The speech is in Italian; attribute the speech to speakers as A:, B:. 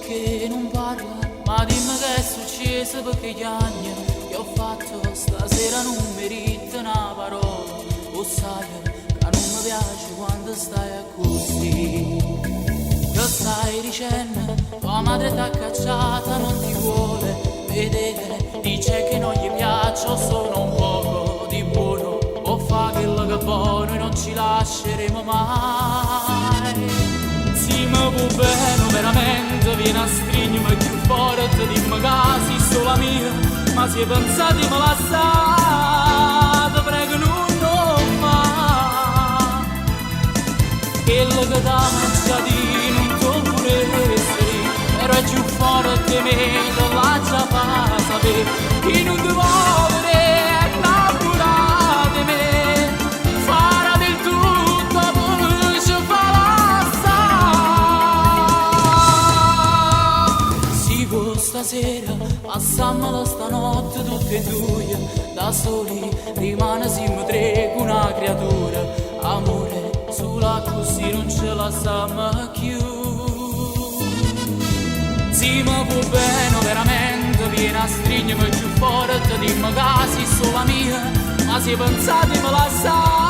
A: che non parla, ma dimmi che è successo perché gli anni che ho fatto stasera non merita una parola. O sai che non mi piace quando stai così. Che stai dicendo, tua madre t'ha cacciata, non ti vuole vedere, dice che non gli piaccio, sono un poco di buono, o fa quello che buono e non ci lasceremo mai. Sì, ma vuoi bene, veramente, vieni a stringermi più forte, dimmi che sei sola mia, ma se pensate me la sa, prego non fa. Quello che da mangiati non tu pure essere, però è più forte di me, te la già fa sapere, chi non ti vuole è innamorata di me, farà del tutto per ci far stare. Si può stasera, passammola stanotte tutte e due, da soli rimane siamo tre con una creatura, amore sulla così non ce la stiamo più. Sì, ma può bene, veramente, vieni a stringermi più forte, dimmi che sei sola mia, ma se pensate me la sa.